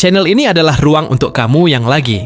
Channel ini adalah ruang untuk kamu yang lagi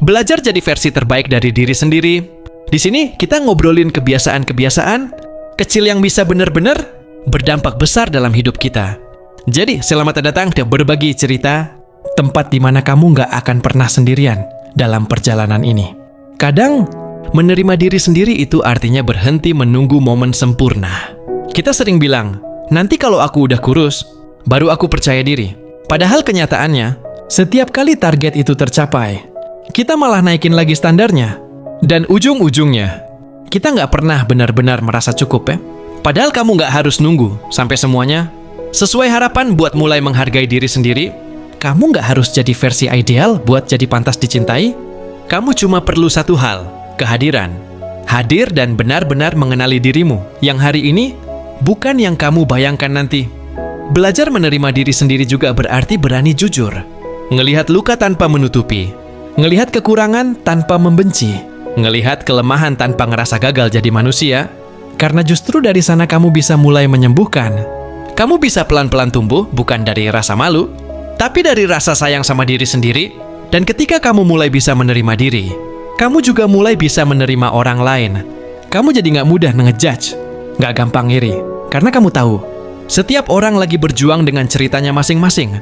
belajar jadi versi terbaik dari diri sendiri. Di sini kita ngobrolin kebiasaan-kebiasaan kecil yang bisa benar-benar berdampak besar dalam hidup kita. Jadi, selamat datang di Berbagi Cerita, tempat di mana kamu nggak akan pernah sendirian dalam perjalanan ini. Kadang, menerima diri sendiri itu artinya berhenti menunggu momen sempurna. Kita sering bilang, nanti kalau aku udah kurus, baru aku percaya diri. Padahal kenyataannya, setiap kali target itu tercapai, kita malah naikin lagi standarnya. Dan ujung-ujungnya, kita nggak pernah benar-benar merasa cukup ya. Padahal kamu nggak harus nunggu sampai semuanya sesuai harapan buat mulai menghargai diri sendiri. Kamu nggak harus jadi versi ideal buat jadi pantas dicintai. Kamu cuma perlu satu hal, kehadiran. Hadir dan benar-benar mengenali dirimu yang hari ini bukan yang kamu bayangkan nanti. Belajar menerima diri sendiri juga berarti berani jujur. Ngelihat luka tanpa menutupi. Ngelihat kekurangan tanpa membenci. Ngelihat kelemahan tanpa ngerasa gagal jadi manusia. Karena justru dari sana kamu bisa mulai menyembuhkan. Kamu bisa pelan-pelan tumbuh bukan dari rasa malu, tapi dari rasa sayang sama diri sendiri. Dan ketika kamu mulai bisa menerima diri, kamu juga mulai bisa menerima orang lain. Kamu jadi nggak mudah ngejudge, nggak gampang iri. Karena kamu tahu, setiap orang lagi berjuang dengan ceritanya masing-masing.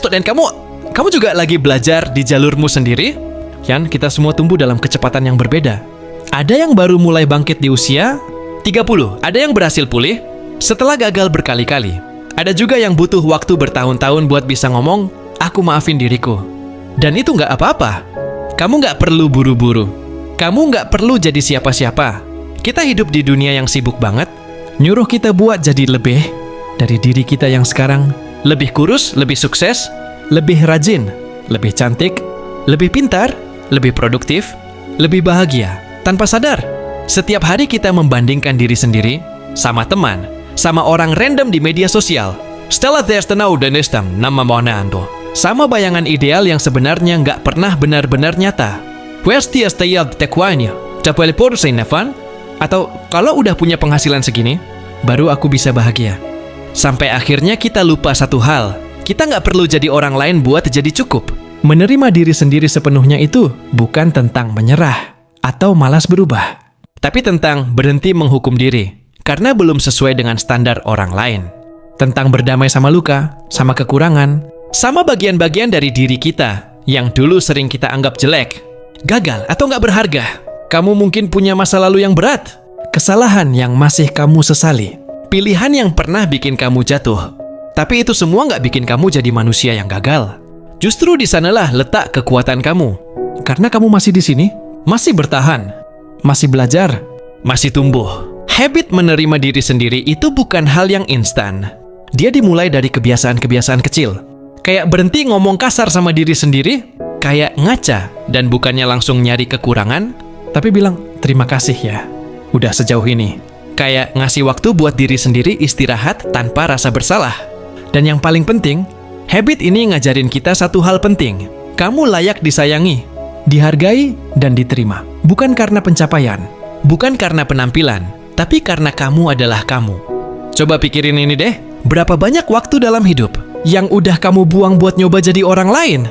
Dan kamu juga lagi belajar di jalurmu sendiri. Yan, kita semua tumbuh dalam kecepatan yang berbeda. Ada yang baru mulai bangkit di usia 30, ada yang berhasil pulih setelah gagal berkali-kali. Ada juga yang butuh waktu bertahun-tahun buat bisa ngomong, aku maafin diriku. Dan itu nggak apa-apa. Kamu nggak perlu buru-buru. Kamu nggak perlu jadi siapa-siapa. Kita hidup di dunia yang sibuk banget, nyuruh kita buat jadi lebih dari diri kita yang sekarang. Lebih kurus, lebih sukses, lebih rajin, lebih cantik, lebih pintar, lebih produktif, lebih bahagia. Tanpa sadar, setiap hari kita membandingkan diri sendiri sama teman, sama orang random di media sosial. Stella Thestanau dan Estam nama Monando. Sama bayangan ideal yang sebenarnya nggak pernah benar-benar nyata. Atau kalau udah punya penghasilan segini, baru aku bisa bahagia. Sampai akhirnya kita lupa satu hal. Kita nggak perlu jadi orang lain buat jadi cukup. Menerima diri sendiri sepenuhnya itu bukan tentang menyerah atau malas berubah, tapi tentang berhenti menghukum diri karena belum sesuai dengan standar orang lain. Tentang berdamai sama luka, sama kekurangan, sama bagian-bagian dari diri kita yang dulu sering kita anggap jelek, gagal, atau nggak berharga. Kamu mungkin punya masa lalu yang berat, kesalahan yang masih kamu sesali, pilihan yang pernah bikin kamu jatuh. Tapi itu semua nggak bikin kamu jadi manusia yang gagal. Justru di sanalah letak kekuatan kamu. Karena kamu masih di sini, masih bertahan, masih belajar, masih tumbuh. Habit menerima diri sendiri itu bukan hal yang instan. Dia dimulai dari kebiasaan-kebiasaan kecil. Kayak berhenti ngomong kasar sama diri sendiri, kayak ngaca, dan bukannya langsung nyari kekurangan, tapi bilang, terima kasih ya, udah sejauh ini. Kayak ngasih waktu buat diri sendiri istirahat tanpa rasa bersalah. Dan yang paling penting, habit ini ngajarin kita satu hal penting. Kamu layak disayangi, dihargai, dan diterima. Bukan karena pencapaian, bukan karena penampilan, tapi karena kamu adalah kamu. Coba pikirin ini deh, berapa banyak waktu dalam hidup yang udah kamu buang buat nyoba jadi orang lain?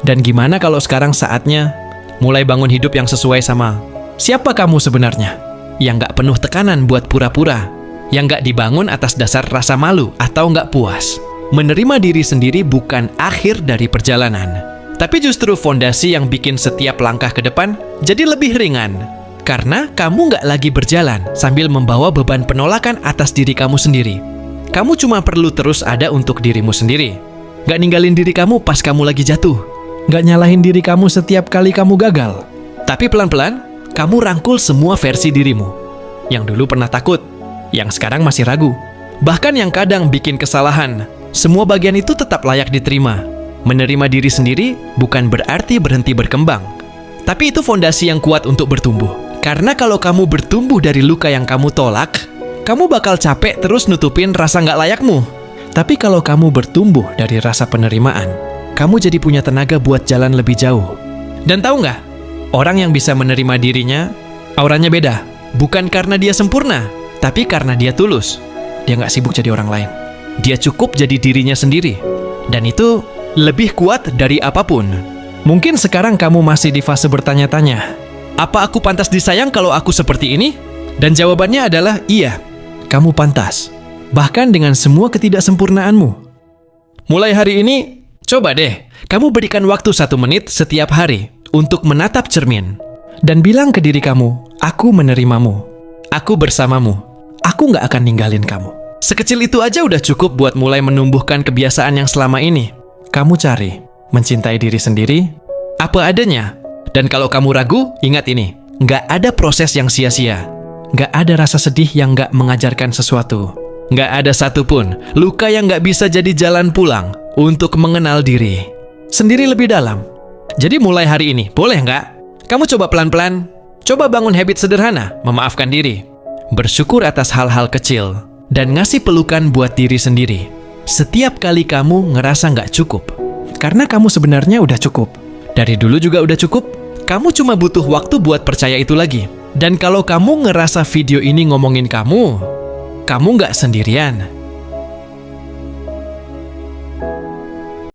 Dan gimana kalau sekarang saatnya mulai bangun hidup yang sesuai sama siapa kamu sebenarnya? Yang nggak penuh tekanan buat pura-pura, yang nggak dibangun atas dasar rasa malu atau nggak puas. Menerima diri sendiri bukan akhir dari perjalanan, tapi justru fondasi yang bikin setiap langkah ke depan jadi lebih ringan. Karena kamu nggak lagi berjalan sambil membawa beban penolakan atas diri kamu sendiri. Kamu cuma perlu terus ada untuk dirimu sendiri. Nggak ninggalin diri kamu pas kamu lagi jatuh. Nggak nyalahin diri kamu setiap kali kamu gagal. Tapi pelan-pelan, kamu rangkul semua versi dirimu. Yang dulu pernah takut, yang sekarang masih ragu. Bahkan yang kadang bikin kesalahan. Semua bagian itu tetap layak diterima. Menerima diri sendiri bukan berarti berhenti berkembang. Tapi itu fondasi yang kuat untuk bertumbuh. Karena kalau kamu bertumbuh dari luka yang kamu tolak, kamu bakal capek terus nutupin rasa nggak layakmu. Tapi kalau kamu bertumbuh dari rasa penerimaan, kamu jadi punya tenaga buat jalan lebih jauh. Dan tahu nggak? Orang yang bisa menerima dirinya, auranya beda. Bukan karena dia sempurna, tapi karena dia tulus. Dia nggak sibuk jadi orang lain. Dia cukup jadi dirinya sendiri. Dan itu lebih kuat dari apapun. Mungkin sekarang kamu masih di fase bertanya-tanya, apa aku pantas disayang kalau aku seperti ini? Dan jawabannya adalah iya, kamu pantas. Bahkan dengan semua ketidaksempurnaanmu. Mulai hari ini, coba deh, kamu berikan waktu 1 menit setiap hari untuk menatap cermin. Dan bilang ke diri kamu, aku menerimamu. Aku bersamamu. Aku nggak akan ninggalin kamu. Sekecil itu aja udah cukup buat mulai menumbuhkan kebiasaan yang selama ini kamu cari. Mencintai diri sendiri, apa adanya. Dan kalau kamu ragu, ingat ini. Nggak ada proses yang sia-sia. Nggak ada rasa sedih yang nggak mengajarkan sesuatu. Nggak ada satupun luka yang nggak bisa jadi jalan pulang untuk mengenal diri sendiri lebih dalam. Jadi mulai hari ini, boleh nggak? Kamu coba pelan-pelan. Coba bangun habit sederhana, memaafkan diri. Bersyukur atas hal-hal kecil. Dan ngasih pelukan buat diri sendiri. Setiap kali kamu ngerasa nggak cukup. Karena kamu sebenarnya udah cukup. Dari dulu juga udah cukup. Kamu cuma butuh waktu buat percaya itu lagi. Dan kalau kamu ngerasa video ini ngomongin kamu nggak sendirian.